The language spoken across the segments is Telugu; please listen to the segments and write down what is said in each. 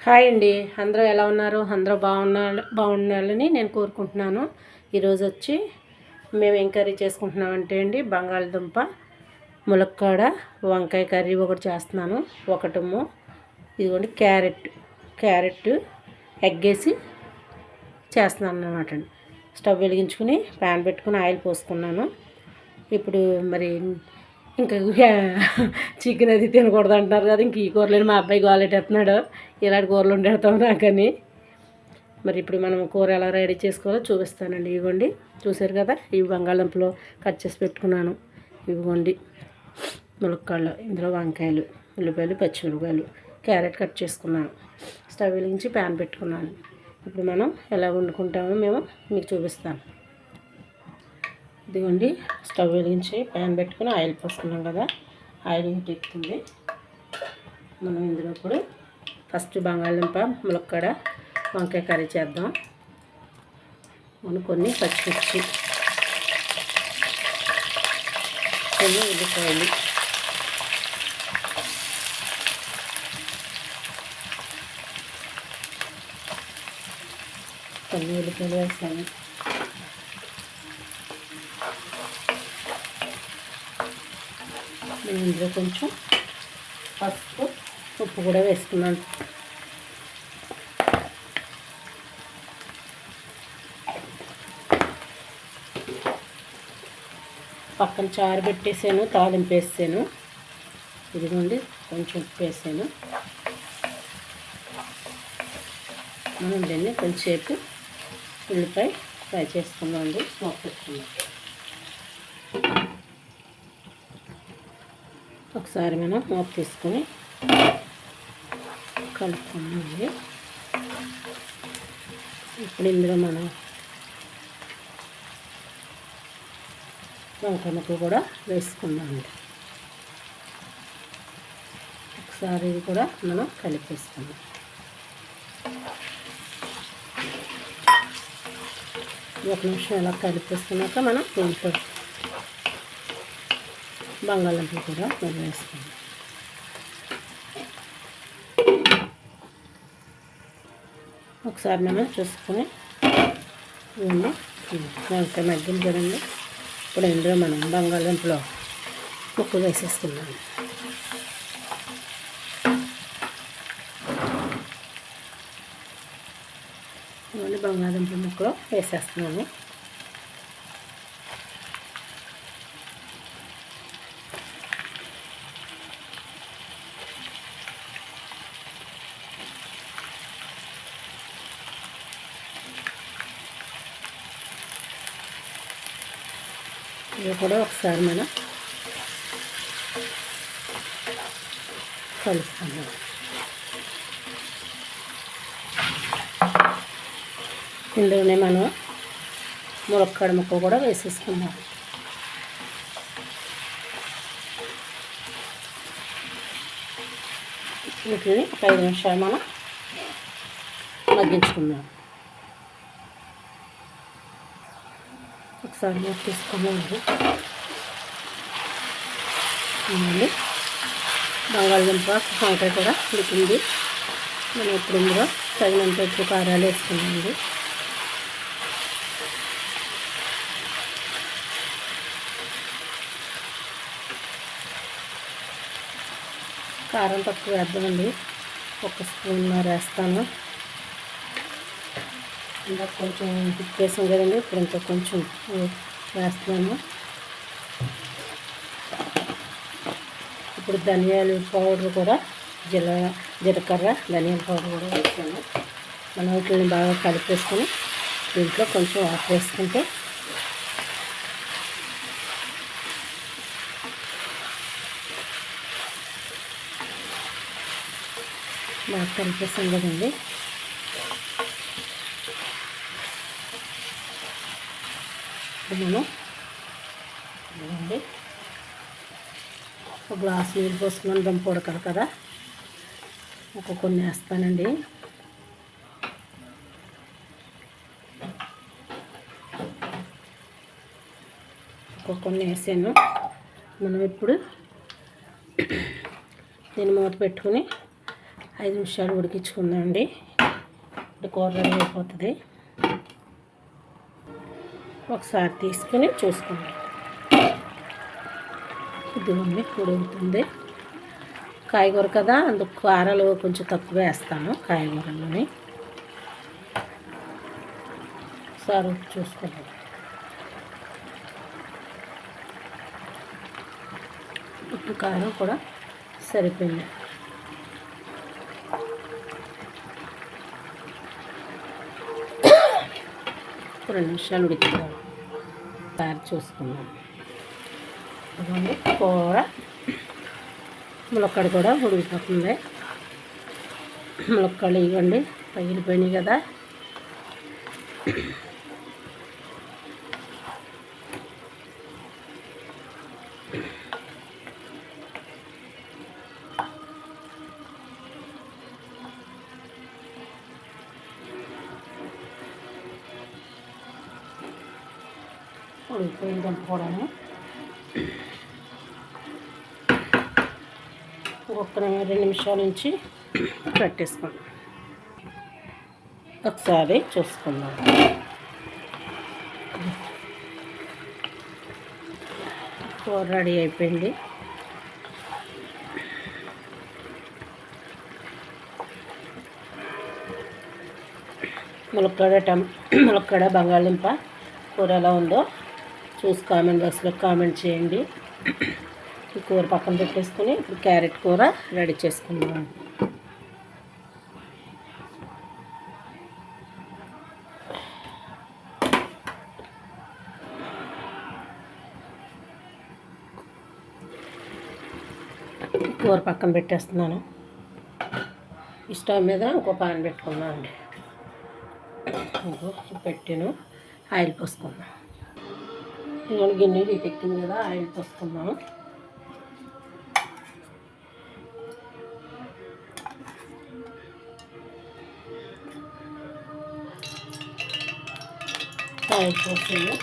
హాయ్ అండి. అందరూ ఎలా ఉన్నారు? అందరూ బాగుండాలని నేను కోరుకుంటున్నాను. ఈరోజు వచ్చి మేము ఏం కర్రీ చేసుకుంటున్నామంటే అండి, బంగాళదుంప ములక్కాడ వంకాయ కర్రీ ఒకటి చేస్తున్నాను. ఒకటేమో ఇదిగోండి క్యారెట్ ఎగ్ వేసి చేస్తున్నాను అన్నమాట అండి. స్టవ్ వెలిగించుకుని ప్యాన్ పెట్టుకుని ఆయిల్ పోసుకున్నాను. ఇప్పుడు మరి ఇంకా చికెన్ అది తినకూడదు అంటున్నారు కదా, ఇంక ఈ కూరలేని మా అబ్బాయి గోలెట్టేస్తున్నాడు, ఇలాంటి కూరలు వండేస్తాం నాకని. మరి ఇప్పుడు మనం కూర ఎలా రెడీ చేసుకోవాలో చూపిస్తానండి. ఇవ్వండి, చూసారు కదా, ఇవి బంగాళదుంపలు కట్ చేసి పెట్టుకున్నాను. ఇవ్వండి ములక్కాళ్ళు, ఇందులో వంకాయలు, ఉల్లిపాయలు, పచ్చిమిరపకాయలు, క్యారెట్ కట్ చేసుకున్నాను. స్టవ్ వెలిగించి ప్యాన్ పెట్టుకున్నాను. ఇప్పుడు మనం ఎలా వండుకుంటామో మేము మీకు చూపిస్తాను. ఇదిగోండి, స్టవ్ వెలిగించి ప్యాన్ పెట్టుకుని ఆయిల్ పోసుకున్నాం కదా, ఆయిల్ హీట్ ఎక్కుతుంది. మనం ఇందులో ఇప్పుడు ఫస్ట్ బంగాళదుంప ములక్కాడ వంకాయ కర్రీ చేద్దాం. మనం కొన్ని పచ్చిమిర్చి, కొన్ని ఉల్లిపాయలు, కొన్ని ఉల్లిపాయలు వేసాను. నేను ఇందులో కొంచెం పసుపు, ఉప్పు కూడా వేసుకున్నాను. పక్కన చారు పెట్టేసాను, తాలింపు వేసాను. ఇదిగోండి, కొంచెం ఉప్పు వేసాను. మనం దీన్ని కొంచెంసేపు ఉల్లిపాయ ఫ్రై చేసుకున్నాండి, స్మోక్ పెట్టుకున్నాం. ఒకసారి మనం మూత తీసుకొని కలుపుకున్నామండి. ఇప్పుడు ఇందులో మనం వంకాయ ముక్కలు కూడా వేసుకుందామండి. ఒకసారి ఇది కూడా మనం కలిపేసుకుందాం. ఒక నిమిషం ఇలా కలిపేసుకున్నాక మనం దీంట్లో బంగాళదుంపలు కూడా వేసుకుందాం. ఒకసారి మనం చూసుకొని వంకాయ మగ్గింది కదండి. ఇప్పుడు ఇందులో మనం బంగాళదుంపలో ముక్కలు వేసేసుకున్నాం. బంగాళదుంపల ముక్కలు వేసేస్తున్నాను. ఇది కూడా ఒకసారి మనం కలుపుకుందాం. ఇందులోనే మనం ములక్కాడ ముక్క కూడా వేసేసుకుందాం. వీటిని 5 నిమిషాలు మనం మగ్గించుకుందాం. ఒకసారి మూత తీసుకున్నామండి. బంగాళదుంప వంకాయ కూడా ఉడికింది. మనం ఇప్పుడు ఇందులో తగినంత ఉప్పు కారాలు వేసుకున్నామండి. కారం తక్కువ వేద్దామండి, 1 స్పూన్ వేస్తాను. ఇంకా కొంచెం ఉప్పు వేసాం కదండి, ఇప్పుడు ఇంకా కొంచెం వేస్తున్నాను. ఇప్పుడు ధనియాల పౌడర్ కూడా, జీలకర్ర ధనియాల పౌడర్ కూడా వేసాను. మనం వీటిని బాగా కలిపేసుకొని దీంట్లో కొంచెం వాటర్ వేసుకుంటే బాగా కలిపేసాం కదండి. మనం ఒక గ్లాస్ నీళ్ళు పోసుకుని దుంప ఉడకాలి కదా, కొన్ని వేస్తానండి. కొన్ని వేసాను. మనం ఇప్పుడు దీన్ని మూత పెట్టుకుని 5 నిమిషాలు ఉడికించుకుందామండి. ఇప్పుడు కూర రెడీ అయిపోతుంది. ఒకసారి తీసుకుని చూసుకుందాం. ఇదిగోండి ఉడుకుతుంది. కాయగూర కదా, అందుకు కారాలు కొంచెం తక్కువ వేస్తాను కాయగూరలోని. ఒకసారి చూసుకుందాం. ఉప్పు కారం కూడా సరిపోయింది. ఒక 2 నిమిషాలు ఉడికిద్దాం. తయారు చూసుకుందాం. ఇదిగోండి కూర ములక్కాడ కూడా ఉడికిపోతుంది. ములక్కాడలు ఇవ్వండి పగిలిపోయినాయి కదా. ఉడికిపోయిన దంపుకోవడము. ఒక 2 నిమిషాల నుంచి కట్టేసుకుందాం. ఒకసారి చూసుకుందాం. కూర రెడీ అయిపోయింది. ములక్కాడ బంగాళదుంప కూర ఎలా ఉందో చూసి కామెంట్ బాక్స్లో కామెంట్ చేయండి. ఈ కూర పక్కన పెట్టేసుకుని ఇప్పుడు క్యారెట్ కూర రెడీ చేసుకుందాం. కూర పక్కన పెట్టేస్తున్నాను. ఈ స్టవ్ మీద ఇంకో పాన్ పెట్టుకున్నాను అండి. పెట్టాను. ఆయిల్ పోసుకుందాం. ఇదిగోండి గిన్నె ఎక్కింది కదా, ఆయిల్ పోసుకుందాము. ఆయిల్ పోసాను.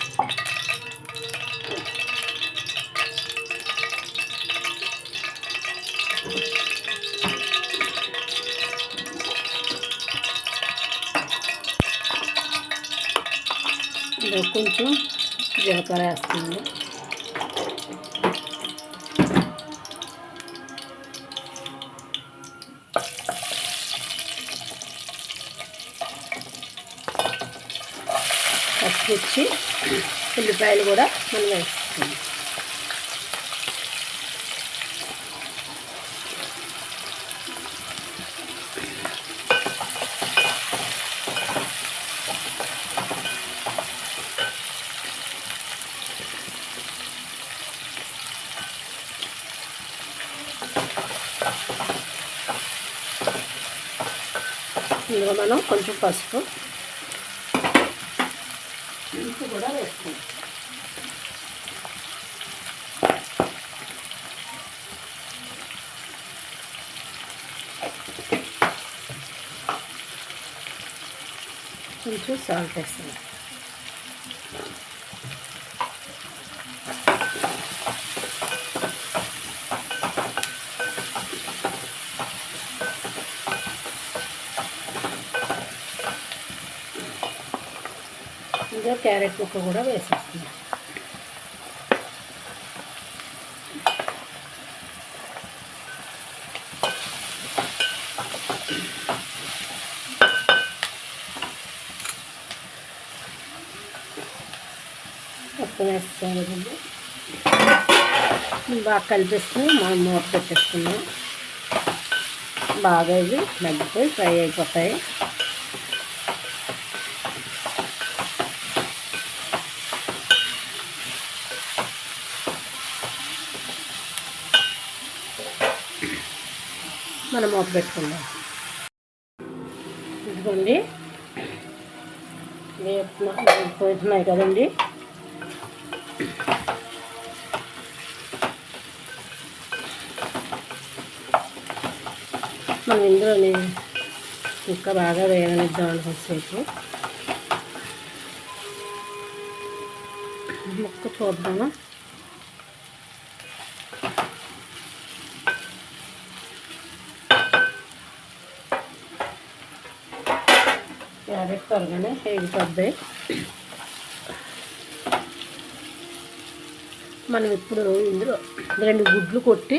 కొంచెం జీలకర్ర వేస్తుంది. పచ్చిమిర్చి ఉల్లిపాయలు కూడా మనం వేస్తాం. ఇందులో మనం కొంచెం పసుపు ఉప్పు కూడా వేసుకుంటాం. కొంచెం సాల్ట్ వేస్తాం. ఇంకా క్యారెట్ ముక్క కూడా వేసేస్తున్నాం. మొత్తం వేసుకోవాలండి. బాగా కలిపేసుకుని మనం మూత పెట్టేసుకున్నాం. బాగా ఇవి మగ్గిపోయి ఫ్రై అయిపోతాయి. మనం మూత పెట్టుకుందాం. ఇదిగోండి వేపుతున్నాయి కదండి. మనం ఇందులోని ఇంకా బాగా వేయనిద్దాం అనుకోసేపు. ముక్క చూద్దాము. క్యారెట్ త్వరగానే వేగిపోద్దాయి. మనం ఇప్పుడు ఇందులో 2 గుడ్లు కొట్టి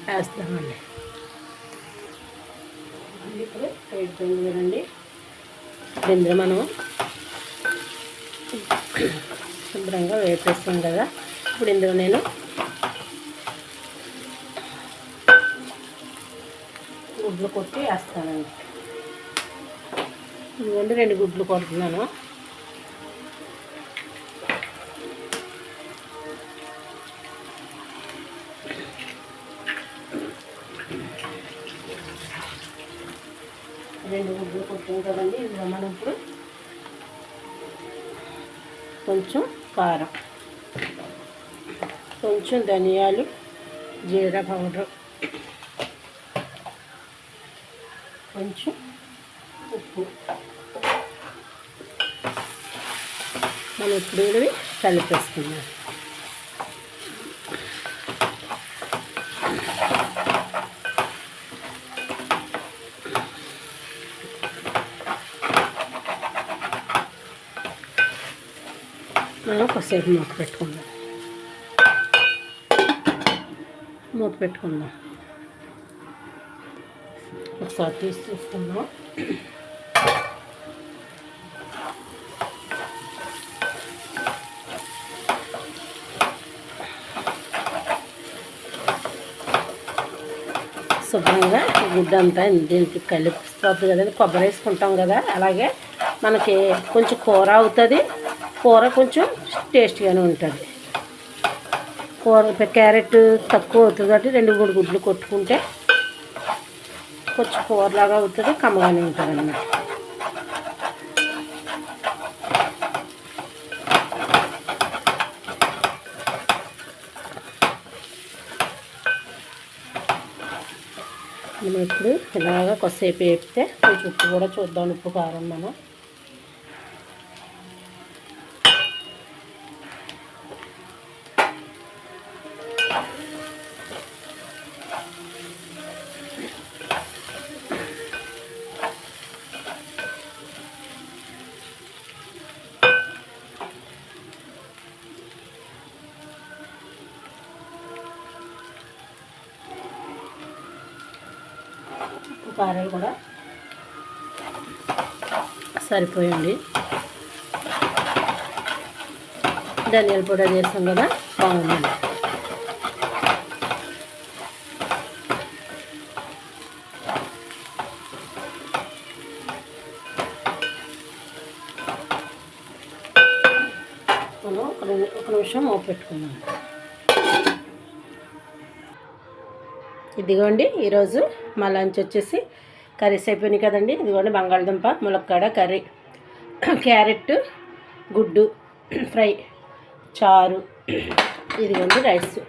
వేస్తామండి. ఇప్పుడు వేగిపోయింది కదండి. ఇందులో మనం శుభ్రంగా వేపేస్తాం కదా. ఇప్పుడు ఇందులో నేను గుడ్లు కొట్టి వేస్తానండి. ఇదిగోండి 2 గుడ్లు కొడుతున్నాను. రెండు గుడ్లు కొట్టాం కదండి. ఇందులో మనం ఇప్పుడు కొంచెం కారం, కొంచెం ధనియాలు, జీరా పౌడర్, కొంచెం ఉప్పు మనం ఇప్పుడు ఇవి కలిపేసుకున్నాం. మనం కొద్దిసేపు మూత పెట్టుకుందాం. ఒకసారి తీసి చూసుకుందాం. శుభ్రంగా గుడ్డు అంతా దీనికి కలిపిపోతుంది కదండి. కొబ్బరి వేసుకుంటాం కదా, అలాగే మనకి కొంచెం కూర అవుతుంది. కూర కొంచెం టేస్ట్గానే ఉంటుంది. కూర క్యారెట్ తక్కువ అవుతుంది కాబట్టి 2-3 గుడ్లు కొట్టుకుంటే కొంచెం కూరలాగా అవుతుంది, కమ్మగానే ఉంటుంది అన్నమాట. మనం ఇప్పుడు ఇలాగా కొద్దిసేపు వేపితే కొంచెం ఉప్పు కూడా చూద్దాం. ఉప్పు కారం మనం కారం కూడా సరిపోయండి. ధనియాల పొడి వేసాం కదా, బాగుందండి. మనం ఒక నిమిషం మూత పెట్టుకుందాం. ఇదిగోండి ఈరోజు మా లంచ్ వచ్చేసి కర్రీస్ అయిపోయినాయి కదండి. ఇదిగోండి బంగాళదుంప ములక్కాడ కర్రీ, క్యారెట్ గుడ్డు ఫ్రై, చారు, ఇదిగోండి రైస్.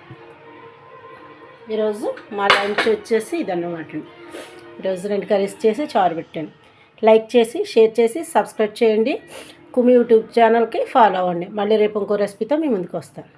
ఈరోజు మా లంచ్ వచ్చేసి ఇదన్నమాట. ఈరోజు 2 కర్రీస్ చేసి చారు పెట్టాను. లైక్ చేసి, షేర్ చేసి, సబ్స్క్రైబ్ చేయండి. కుమి యూట్యూబ్ ఛానల్కి ఫాలో అవ్వండి. మళ్ళీ రేపు ఇంకో రెసిపీతో మీ ముందుకు వస్తాను.